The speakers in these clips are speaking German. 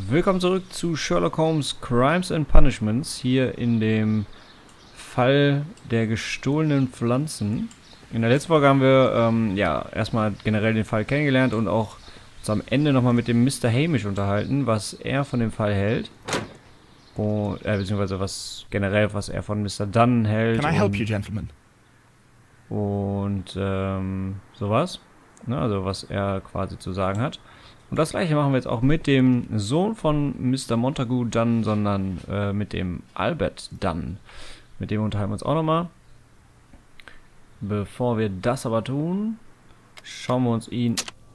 Willkommen zurück zu Sherlock Holmes Crimes and Punishments, hier in dem Fall der gestohlenen Pflanzen. In der letzten Folge haben wir erstmal generell den Fall kennengelernt und auch uns am Ende nochmal mit dem Mr. Hamish unterhalten, was er von dem Fall hält. Beziehungsweise was er von Mr. Dunn hält. Can I help you, gentlemen? Und sowas. Ne, also was er quasi zu sagen hat. Und das gleiche machen wir jetzt auch mit dem Sohn von Mr. Montagu Dunn, sondern mit dem Albert Dunn. Mit dem unterhalten wir uns auch nochmal. Bevor wir das aber tun, schauen wir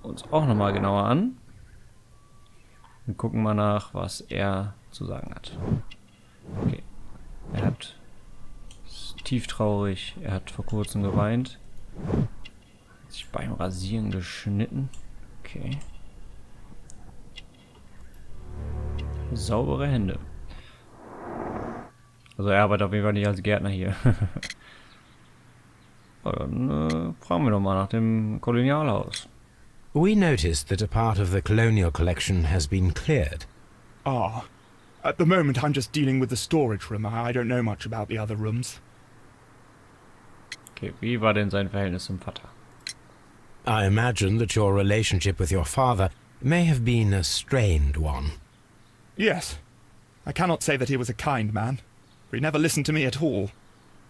uns auch nochmal genauer an. Und gucken mal nach, was er zu sagen hat. Okay. Ist tief traurig. Er hat vor kurzem geweint. Hat sich beim Rasieren geschnitten. Okay. Saubere Hände. Also er arbeitet auf jeden Fall nicht als Gärtner hier. Dann fragen wir doch mal nach dem Kolonialhaus. We noticed that a part of the colonial collection has been cleared. Ah. At the moment I'm just dealing with the storage room. I don't know much about the other rooms. Okay, wie war denn sein Verhältnis zum Vater? I imagine that your relationship with your father may have been a strained one. Yes. I cannot say that he was a kind man, for he never listened to me at all.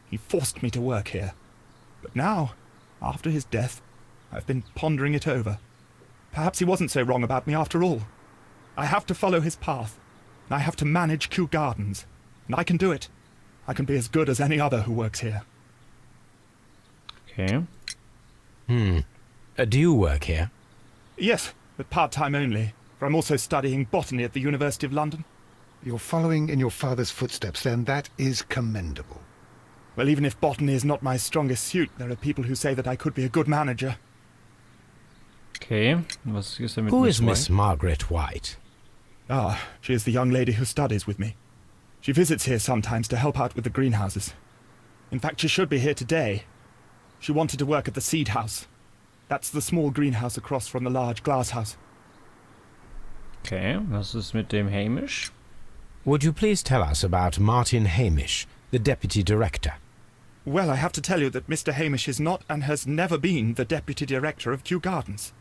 He forced me to work here. But now, after his death, I've been pondering it over. Perhaps he wasn't so wrong about me after all. I have to follow his path, and I have to manage Kew Gardens, and I can do it. I can be as good as any other who works here. Okay. Do you work here? Yes, but part-time only, for I'm also studying botany at the University of London. You're following in your father's footsteps, then. That is commendable. Well, even if botany is not my strongest suit, there are people who say that I could be a good manager. Okay, was ist denn mit Who Miss is Miss White? Margaret White? Ah, she is the young lady who studies with me. She visits here sometimes to help out with the greenhouses. In fact, she should be here today. She wanted to work at the seed house. That's the small greenhouse across from the large glass house. Okay, was ist mit dem Hamish? Would you please tell us about Martin Hamish, the deputy director? Well, I have to tell you that Mr. Hamish is not and has never been the deputy director of Kew Gardens.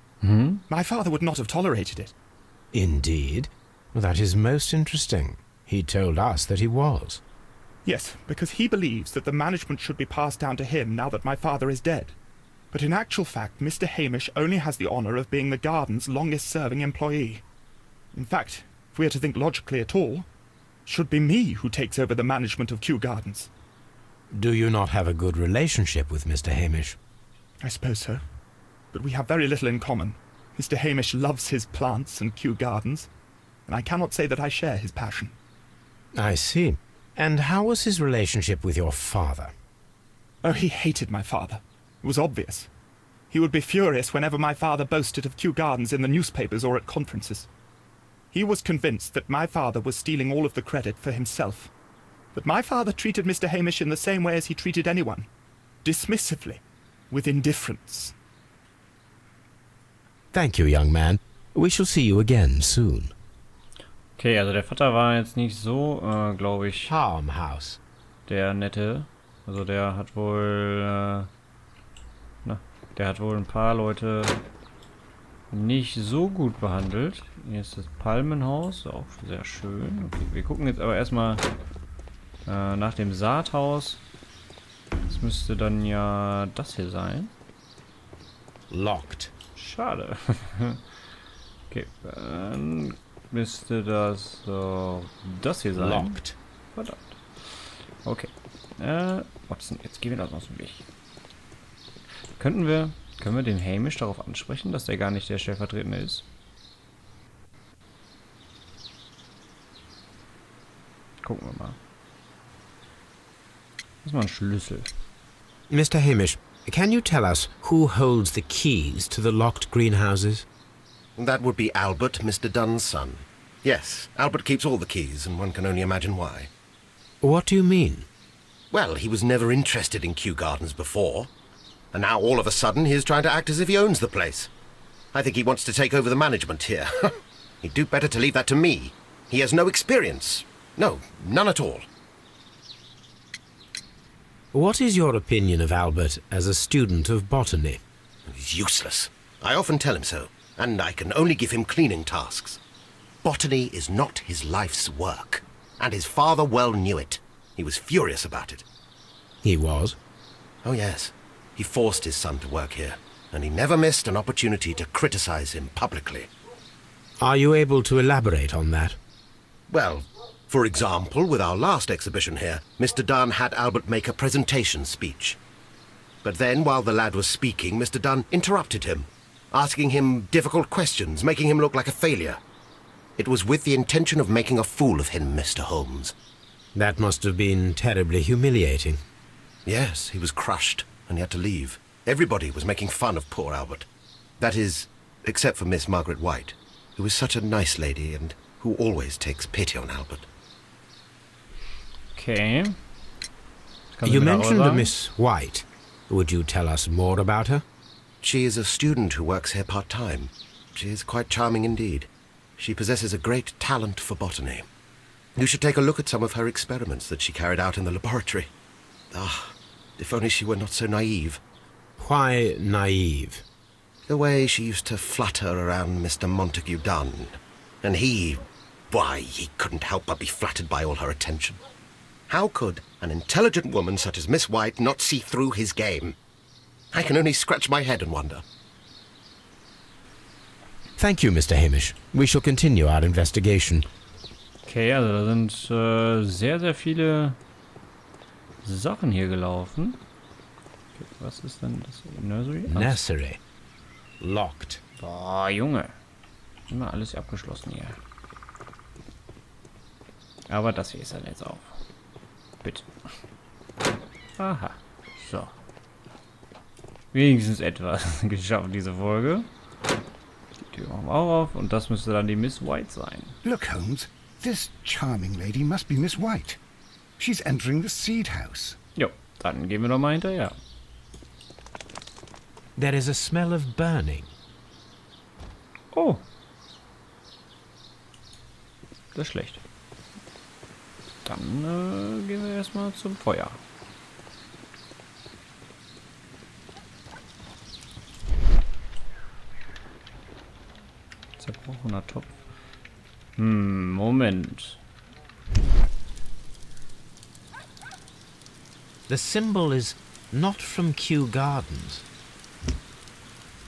My father would not have tolerated it. Indeed? Well, that is most interesting. He told us that he was. Yes, because he believes that the management should be passed down to him now that my father is dead. But in actual fact, Mr. Hamish only has the honour of being the garden's longest-serving employee. In fact, if we are to think logically at all, it should be me who takes over the management of Kew Gardens. Do you not have a good relationship with Mr. Hamish? I suppose so. But we have very little in common. Mr. Hamish loves his plants and Kew Gardens, and I cannot say that I share his passion. I see. And how was his relationship with your father? Oh, he hated my father. It was obvious. He would be furious whenever my father boasted of Kew Gardens in the newspapers or at conferences. He was convinced that my father was stealing all of the credit for himself. But my father treated Mr. Hamish in the same way as he treated anyone. Dismissively. With indifference. Thank you, young man. We shall see you again soon. Okay, also der Vater war jetzt nicht so, glaube ich, Farmhouse. der Nette. Also der hat wohl, der hat wohl ein paar Leute nicht so gut behandelt. Hier ist das Palmenhaus, auch sehr schön. Okay, wir gucken jetzt aber erstmal nach dem Saathaus. Das müsste dann ja das hier sein. Locked. Schade. Okay, dann müsste das so das hier sein. Locked. Verdammt. Okay. Watson, jetzt gehen wir das aus dem Weg. Können wir den Hamish darauf ansprechen, dass der gar nicht der Stellvertretende ist? Gucken wir mal. Das ist mal ein Schlüssel. Mr. Hamish, can you tell us who holds the keys to the locked greenhouses? That would be Albert, Mr. Dunn's son. Yes, Albert keeps all the keys, and one can only imagine why. What do you mean? Well, he was never interested in Kew Gardens before. And now all of a sudden he's trying to act as if he owns the place. I think he wants to take over the management here. He'd do better to leave that to me. He has no experience. No, none at all. What is your opinion of Albert as a student of botany? He's useless. I often tell him so, and I can only give him cleaning tasks. Botany is not his life's work, and his father well knew it. He was furious about it. He was. Oh yes, he forced his son to work here, and he never missed an opportunity to criticize him publicly. Are you able to elaborate on that? Well, for example, with our last exhibition here, Mr. Dunn had Albert make a presentation speech. But then, while the lad was speaking, Mr. Dunn interrupted him, asking him difficult questions, making him look like a failure. It was with the intention of making a fool of him, Mr. Holmes. That must have been terribly humiliating. Yes, he was crushed, and he had to leave. Everybody was making fun of poor Albert. That is, except for Miss Margaret White, who is such a nice lady and who always takes pity on Albert. Okay. You mentioned a Miss White. Would you tell us more about her? She is a student who works here part-time. She is quite charming indeed. She possesses a great talent for botany. You should take a look at some of her experiments that she carried out in the laboratory. Ah, if only she were not so naive. Why naive? The way she used to flutter around Mr. Montague Dunn. And why, he couldn't help but be flattered by all her attention. How could an intelligent woman such as Miss White not see through his game? I can only scratch my head and wonder. Thank you, Mr. Hamish. We shall continue our investigation. Okay, also da sind sehr, sehr viele Sachen hier gelaufen. Okay, was ist denn das? Nursery? Nursery. Locked. Boah, Junge. Immer alles abgeschlossen hier. Aber das hier ist dann jetzt auch. Bitte. Aha. So. Wenigstens etwas geschafft, diese Folge. Die Tür machen wir auch auf. Und das müsste dann die Miss White sein. Look, Holmes. This charming lady must be Miss White. She's entering the seed house. Jo, dann gehen wir doch mal hinterher. There is a smell of burning. Oh. Das ist schlecht. Dann gehen wir erstmal zum Feuer. Zerbrochener Topf. Moment. The symbol is not from Kew Gardens.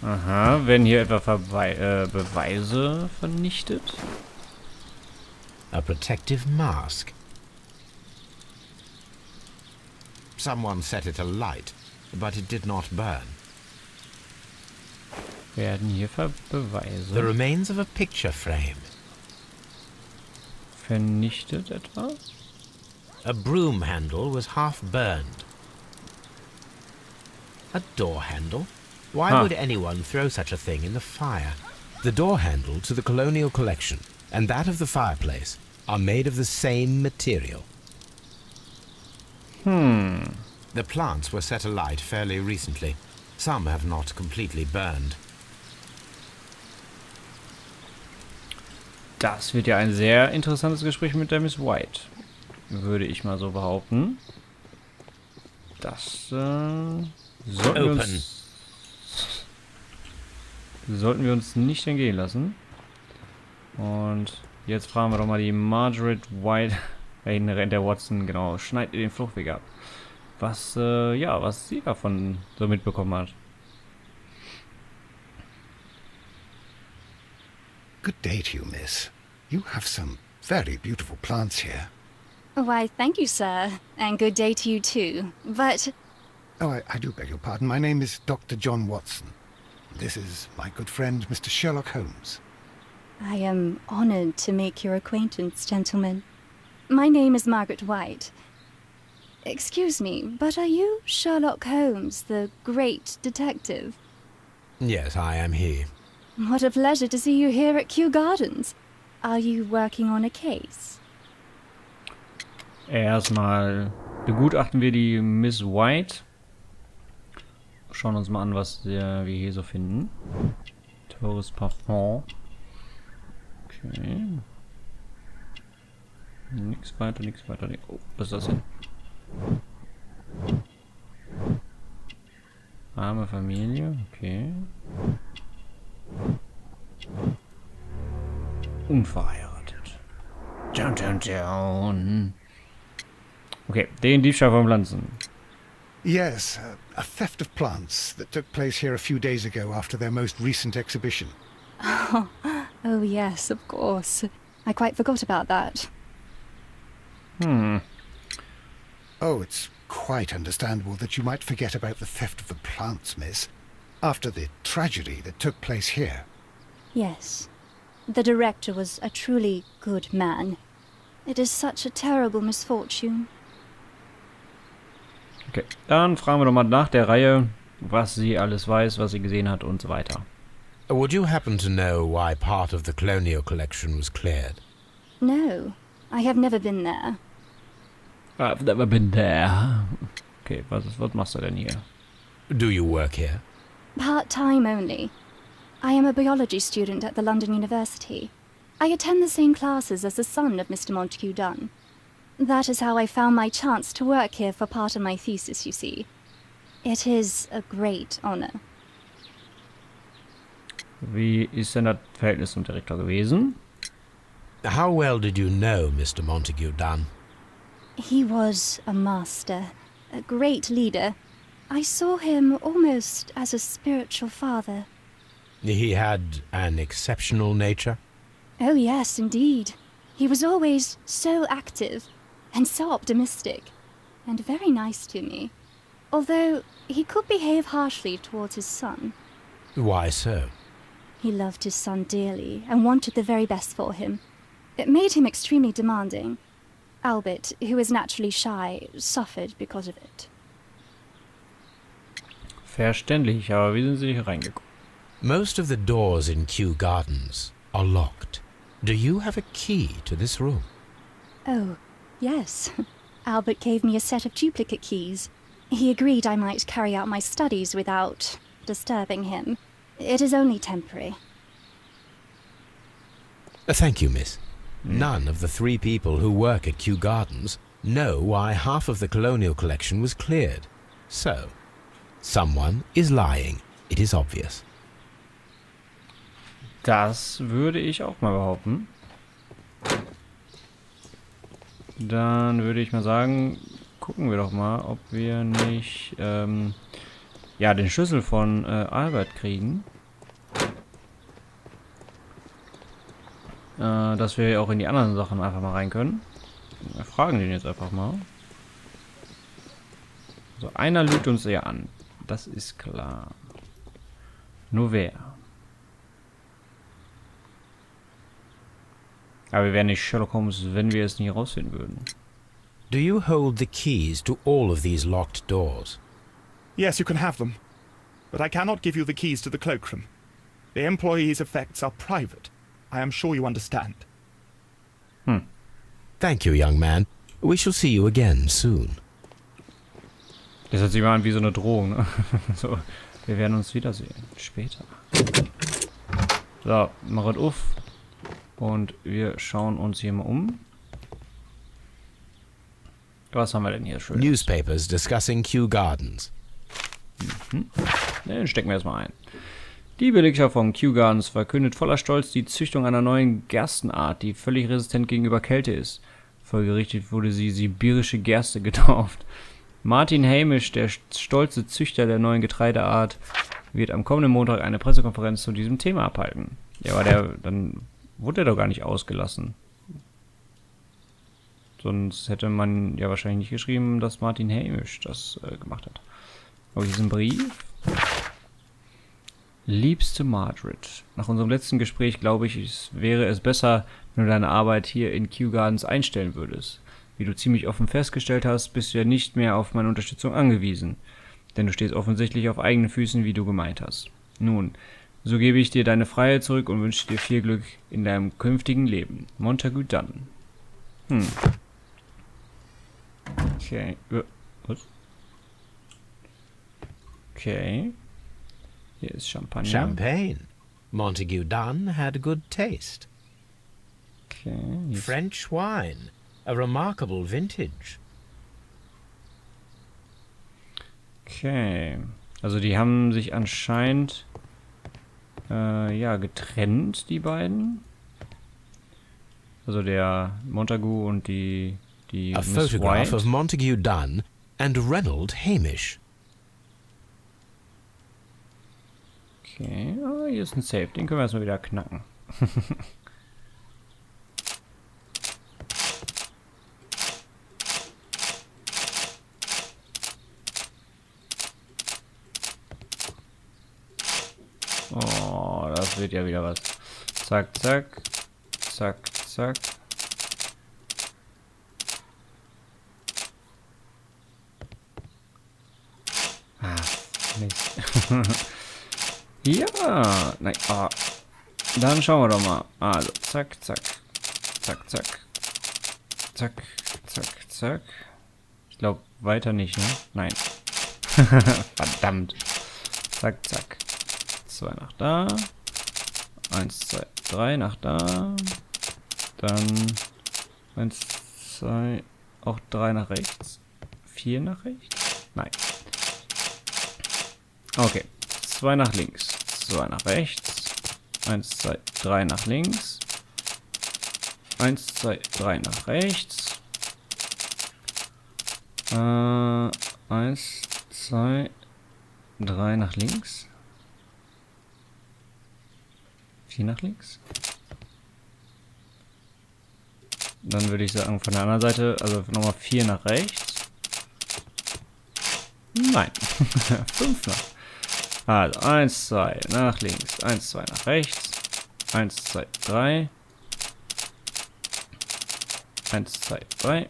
Aha, werden hier etwa Beweise vernichtet? A protective mask. Someone set it alight, but it did not burn. Werden hier Beweise The remains of a picture frame. vernichtet etwa? A broom handle was half burned. A door handle? Why would anyone throw such a thing in the fire? The door handle to the colonial collection and that of the fireplace are made of the same material. The plants were set alight fairly recently. Some have not completely burned. Das wird ja ein sehr interessantes Gespräch mit der Miss White. Würde ich mal so behaupten. Das sollten wir uns nicht entgehen lassen. Und jetzt fragen wir doch mal die Margaret White. Dahin rennt der Watson, genau, schneidet den Fluchtweg ab. Was sie davon so mitbekommen hat. Good day to you, miss. You have some very beautiful plants here. Why, thank you, sir. And good day to you, too. But... Oh, I do beg your pardon. My name is Dr. John Watson. This is my good friend, Mr. Sherlock Holmes. I am honored to make your acquaintance, gentlemen. My name is Margaret White. Excuse me, but are you Sherlock Holmes, the great detective? Yes, I am he. What a pleasure to see you here at Kew Gardens. Are you working on a case? Erstmal begutachten wir die Miss White. Schauen uns mal an, was wir hier so finden. Teures Parfum. Okay. Nix weiter, nix weiter. Oh, was ist das denn? Arme Familie, okay. Unverheiratet. Down, down, down. Okay, den Diebstahl von Pflanzen. Yes, a theft of plants that took place here a few days ago after their most recent exhibition. Oh, yes, of course. I quite forgot about that. Oh, it's quite understandable that you might forget about the theft of the plants, miss, after the tragedy that took place here. Yes. The director was a truly good man. It is such a terrible misfortune. Okay, dann fragen wir doch mal nach der Reihe, was sie alles weiß, was sie gesehen hat und so weiter. Would you happen to know why part of the colonial collection was cleared? No, I have never been there. I've never been there. Okay, was machst du denn hier? Do you work here? Part-time only. I am a biology student at the London University. I attend the same classes as the son of Mr. Montague Dunn. That is how I found my chance to work here for part of my thesis, you see. It is a great honor. Wie ist denn das Verhältnis zum Direktor gewesen? How well did you know Mr. Montague Dunn? He was a master, a great leader. I saw him almost as a spiritual father. He had an exceptional nature? Oh yes, indeed. He was always so active and so optimistic, and very nice to me. Although he could behave harshly towards his son. Why so? He loved his son dearly and wanted the very best for him. It made him extremely demanding. Albert, who is naturally shy, suffered because of it. Verständlich, aber wie sind Sie hier reingekommen? Most of the doors in Kew Gardens are locked. Do you have a key to this room? Oh, yes. Albert gave me a set of duplicate keys. He agreed I might carry out my studies without disturbing him. It is only temporary. Thank you, miss. None of the 3 people who work at Kew Gardens know why half of the colonial collection was cleared. So, someone is lying. It is obvious. Das würde ich auch mal behaupten. Dann würde ich mal sagen, gucken wir doch mal, ob wir nicht ja, den Schlüssel von Albert kriegen. Dass wir auch in die anderen Sachen einfach mal rein können. Wir fragen den jetzt einfach mal. So, einer lügt uns ja an. Das ist klar. Nur wer? Aber wir wären nicht Sherlock Holmes, wenn wir es nie herausfinden würden. Do you hold the keys to all of these locked doors? Yes, you can have them. But I cannot give you the keys to the cloakroom. The employees' effects are private. I am sure you understand. Thank you, young man. We shall see you again soon. Das hört sich mal an wie so eine Drohung, ne? So, wir werden uns wiedersehen. Später. So, mach es auf. Und wir schauen uns hier mal um. Was haben wir denn hier schön? Newspapers discussing Kew Gardens. Den stecken wir erstmal ein. Die Belegschaft von Kew Gardens verkündet voller Stolz die Züchtung einer neuen Gerstenart, die völlig resistent gegenüber Kälte ist. Folgerichtig wurde sie sibirische Gerste getauft. Martin Hamish, der stolze Züchter der neuen Getreideart, wird am kommenden Montag eine Pressekonferenz zu diesem Thema abhalten. Ja, aber dann wurde er doch gar nicht ausgelassen. Sonst hätte man ja wahrscheinlich nicht geschrieben, dass Martin Hamish das gemacht hat. Aber diesen Brief. Liebste Margaret, nach unserem letzten Gespräch glaube ich, wäre es besser, wenn du deine Arbeit hier in Kew Gardens einstellen würdest. Wie du ziemlich offen festgestellt hast, bist du ja nicht mehr auf meine Unterstützung angewiesen. Denn du stehst offensichtlich auf eigenen Füßen, wie du gemeint hast. Nun, so gebe ich dir deine Freiheit zurück und wünsche dir viel Glück in deinem künftigen Leben. Montague Dunn. Okay. Was? Okay. Hier ist Champagner. Champagne. Montague Dunn had good taste. Okay. Jetzt. French wine. A remarkable vintage. Okay. Also die haben sich anscheinend ja, getrennt, die beiden. Also der Montagu und die A Miss photograph White. of Montague Dunn and Reynold Hamish. Okay, hier ist ein Safe. Den können wir erstmal wieder knacken. Oh, das wird ja wieder was. Zack, zack. Zack, zack. Ah, Mist. Ja, nein, dann schauen wir doch mal. Also, zack, zack. Zack, zack. Zack, zack, zack. Ich glaube, weiter nicht, ne? Nein. Verdammt. Zack, zack. 2 nach da. 1, 2, 3 nach da. Dann 1, 2, auch 3 nach rechts. 4 nach rechts? Nein. Okay. 2 nach links. 2 nach rechts. 1, 2, 3 nach links. 1, 2, 3 nach rechts. 1, 2, 3 nach links. 4 nach links. Dann würde ich sagen, von der anderen Seite, also nochmal 4 nach rechts. Nein. 5 nach. Also 1, 2 nach links, 1, 2 nach rechts. 1, 2, 3. 1, 2, 3.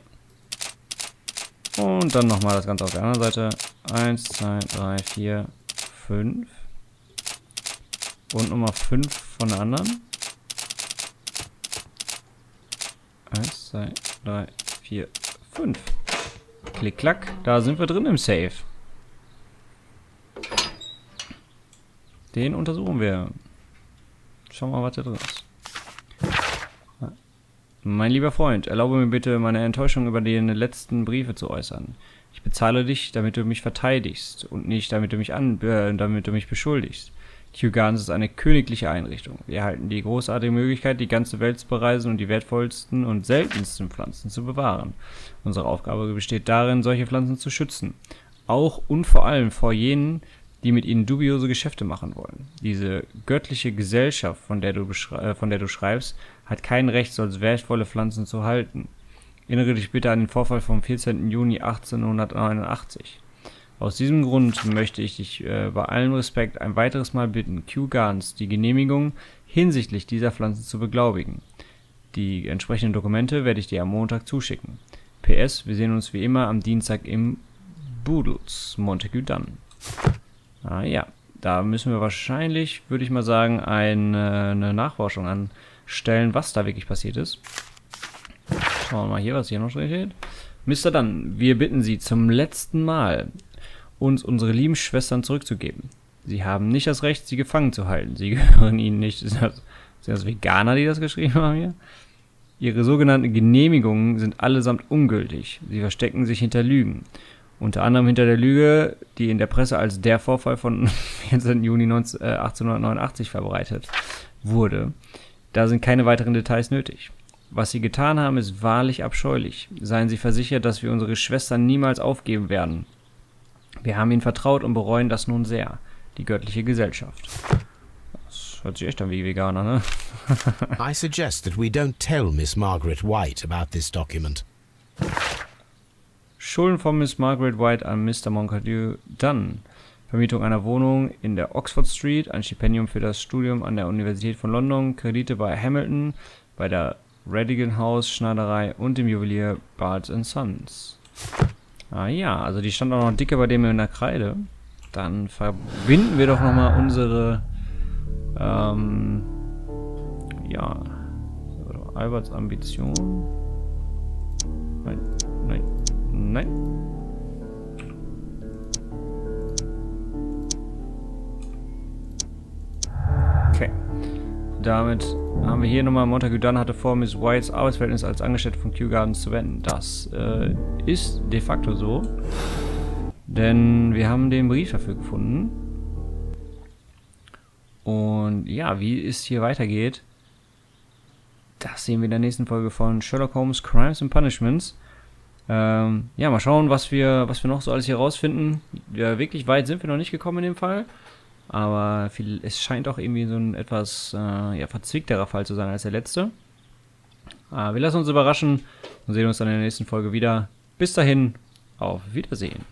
Und dann nochmal das Ganze auf der anderen Seite. 1, 2, 3, 4, 5. Und nochmal 5 von der anderen. 1, 2, 3, 4, 5. Klick, klack. Da sind wir drin im Safe. Den untersuchen wir. Schauen wir mal, was da drin ist. Mein lieber Freund, erlaube mir bitte, meine Enttäuschung über deine letzten Briefe zu äußern. Ich bezahle dich, damit du mich verteidigst und nicht, damit du mich beschuldigst. Kew Gardens ist eine königliche Einrichtung. Wir erhalten die großartige Möglichkeit, die ganze Welt zu bereisen und die wertvollsten und seltensten Pflanzen zu bewahren. Unsere Aufgabe besteht darin, solche Pflanzen zu schützen. Auch und vor allem vor jenen, die mit ihnen dubiose Geschäfte machen wollen. Diese göttliche Gesellschaft, von der du schreibst, hat kein Recht, solch wertvolle Pflanzen zu halten. Erinnere dich bitte an den Vorfall vom 14. Juni 1889. Aus diesem Grund möchte ich dich bei allem Respekt ein weiteres Mal bitten, Kew Gardens die Genehmigung hinsichtlich dieser Pflanzen zu beglaubigen. Die entsprechenden Dokumente werde ich dir am Montag zuschicken. PS, wir sehen uns wie immer am Dienstag im Boodles, Montague Dunn. Ah ja, da müssen wir wahrscheinlich, würde ich mal sagen, eine Nachforschung anstellen, was da wirklich passiert ist. Schauen wir mal hier, was hier noch steht. Mr. Dunn, wir bitten Sie zum letzten Mal, uns unsere lieben Schwestern zurückzugeben. Sie haben nicht das Recht, sie gefangen zu halten. Sie gehören ihnen nicht. Sind das Veganer, die das geschrieben haben hier? Ihre sogenannten Genehmigungen sind allesamt ungültig. Sie verstecken sich hinter Lügen. Unter anderem hinter der Lüge, die in der Presse als der Vorfall von 14. Juni 1889 verbreitet wurde. Da sind keine weiteren Details nötig. Was Sie getan haben, ist wahrlich abscheulich. Seien Sie versichert, dass wir unsere Schwestern niemals aufgeben werden. Wir haben ihnen vertraut und bereuen das nun sehr. Die göttliche Gesellschaft. Das hört sich echt an wie Veganer, ne? I suggest that we don't tell Miss Margaret White about this document. Schulden von Miss Margaret White an Mr. Montague Dunn. Vermietung einer Wohnung in der Oxford Street, ein Stipendium für das Studium an der Universität von London, Kredite bei Hamilton, bei der Radigan House Schneiderei und dem Juwelier Barts & Sons. Ah ja, also die stand auch noch dicke bei dem in der Kreide. Dann verbinden wir doch nochmal unsere, ja, Alberts Ambition. Nein, nein, nein. Okay. damit haben wir hier nochmal, Montague Dunn hatte vor, Miss Whites Arbeitsverhältnis als Angestellte von Kew Gardens zu beenden. Das ist de facto so. Denn wir haben den Brief dafür gefunden. Und ja, wie es hier weitergeht, das sehen wir in der nächsten Folge von Sherlock Holmes Crimes and Punishments. Ja, mal schauen, was wir noch so alles hier rausfinden. Ja, wirklich weit sind wir noch nicht gekommen in dem Fall. Aber es scheint auch irgendwie so ein etwas verzwickterer Fall zu sein als der letzte. Wir lassen uns überraschen und sehen uns dann in der nächsten Folge wieder. Bis dahin, auf Wiedersehen.